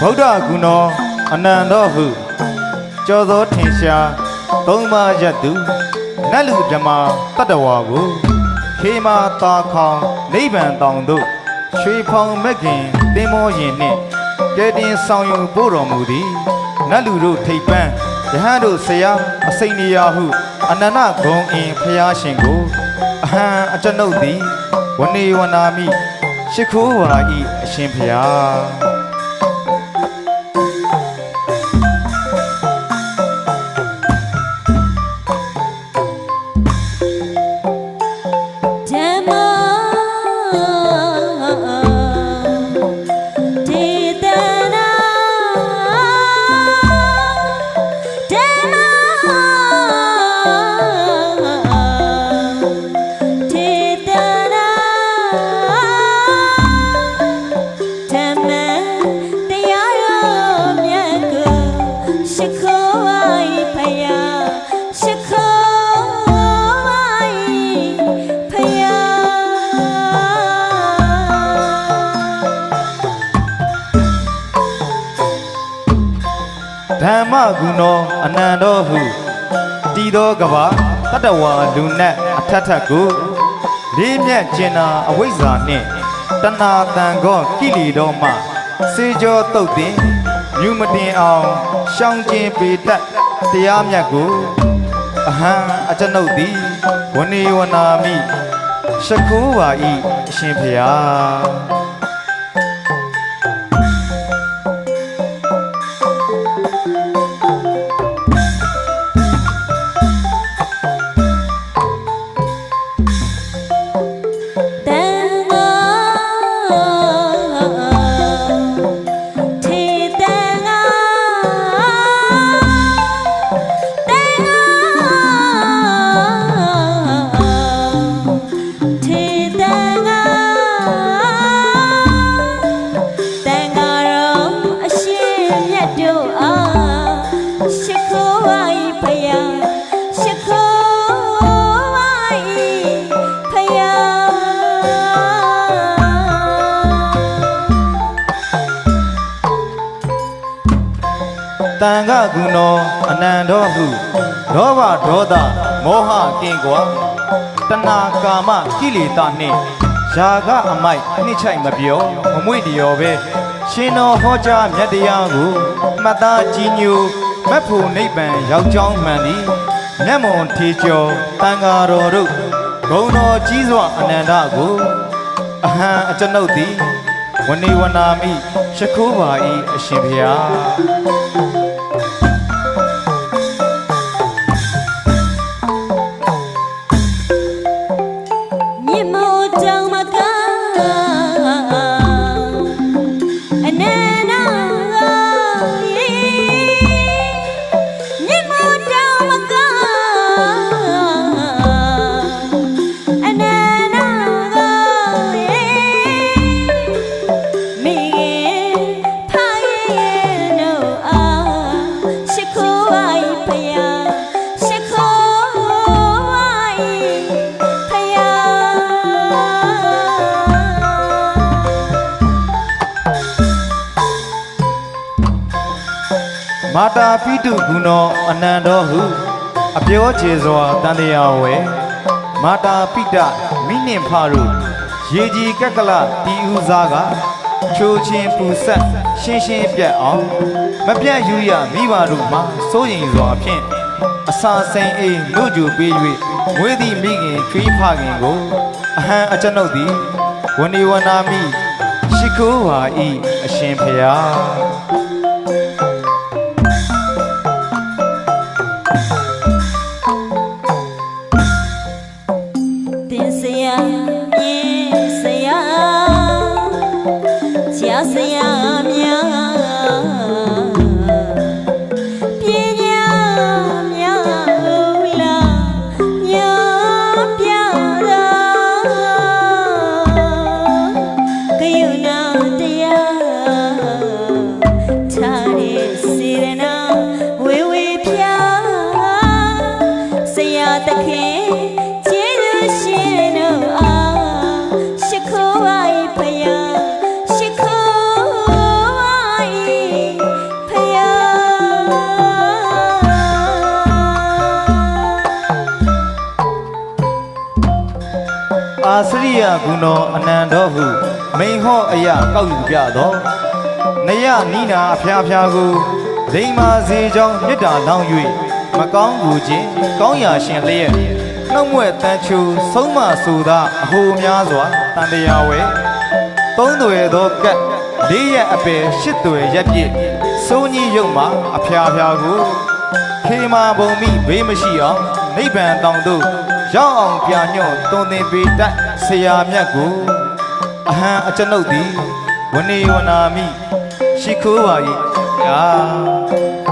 ဗုဒ္ဓဂုဏောအနန္တောဟုကျော်သောထင်ရှားသုံးပါးရတုနတ်လူဓမ္မတတ္တဝါကိုခေမာသာခေါင်နိဗ္ဗာန်တောင်သို့ရွှေဖောင်မက်ခင်သင်္ဘောရင်နှင့်ကဲတင်ဆောင်ယူပို့တော်မူသည်နတ်လူတို့ထိပ်ပန်းယဟန်တို့ဆရာအစိမ့်နေရဟုအနန္တဂုံအင်ဖျားရှင်ကိုအဟံအကျွန်ုပ်သည်ဝနေဝနာမိရှိခိုးဝါဤအရှင်ဖျားဓမ္မဂုဏောအနန္တောဟုတည်သောကဘာတတ္တဝါလူနတ်အထက်ထက်ကိုလေးမြတ်ကျင်နာအဝိဇ္ဇာနှင့်တဏှာတန်ခောကိလေတော်မှစေကြောတုတ်တင်မြူမတင်အောင်ရှောင်ကျင်ပေတတ်တရားမြတ်ကိုအဟံအကျွန်ုပ်သည်ဝနေဝနာမိရှိခိုးပါ၏အရှင်ဖျားတန်ခဂုဏောအနန္တောဟုလောဘဒေါသမောဟကင်းကွာတဏှာကာမကိလေသာနှင့်ယာကအမိုက်နှိမ့်ချိုက်မပြောမမွေ့တရောပဲရှင်တော်ဟောကြားမြတ်တရားကိုမှတ်သားကြည်ညိုမက်ဖို့နိဗ္ဗာန်ရောက်ကြောင်းမှန်သည်မျက်မွန်ထေကျော်တန်ဃာတော်တို့ဂုဏ်တော်ကြီးစွာအနန္တကိုအဟံအကျွန်ုပ်သည်ဝနေဝနာမိရှိခိုးပါ၏အရှင်ဘုရားမာတာပိတုဂုဏောအနန္တောဟုအပြောကျေစွာတန်တရားဝဲမာတာပိတမိနှင့်ဖတို့ရေကြီးကက်ကလတီဥစားကချိုချင်းပူဆက်ရှင်းရှင်းပြတ်အောင်မပြတ်ယူရမိဘတို့မှာစိုးရင်စွာဖြင့်အစာစိန်အိမ်လို့ကြူပေး၍မွေးသည့်မိခင်ချွေးဖခင်ကိုအဟံအကျွန်ုပ်သည်ဝနေဝနာမိရှိခိုးပါ၏အရှင်ဖျားဆရာများပညာများလာများပြတာကယုဏတရားထားတဲ့စေရနာဝေဝေဖြာဆရာသခင်ကျေးဇူးရှင်တို့အားရှိခိုးပါ၏ဖယားရှိခိုး စရိယဂုဏောအနန္တောဟုမိန်ဟောအယကောက်ယူပြသောနယနိနာအဖျားဖျားကိုလိမ္မာစေကြောင်းမြတ်တာလောင်း၍မကောင်းကူခြင်းကောင်းရာရှင်လျက်နှုတ်မွဲ့တန်ချူဆုံးမဆူသာအဟိုများစွာတန်တရားဝဲသုံးသွယ်သောကတ်လေးရက်အပယ်ရှစ်သွယ်ရက်ပြည့်စိုးကြီးရုပ်မှာအဖျားဖျားကိုခေမာဘုံမိဘေးမရှိအောင်နိဗ္ဗာန်တောင်သို့ရောက်အောင်ပြညွန့်တုံသင်ပေးတတ်ဆရာမြတ်ကိုအဟံအကျွန်ုပ်သည်ဝနေဝနာမိရှိခိုးပါ၏အာ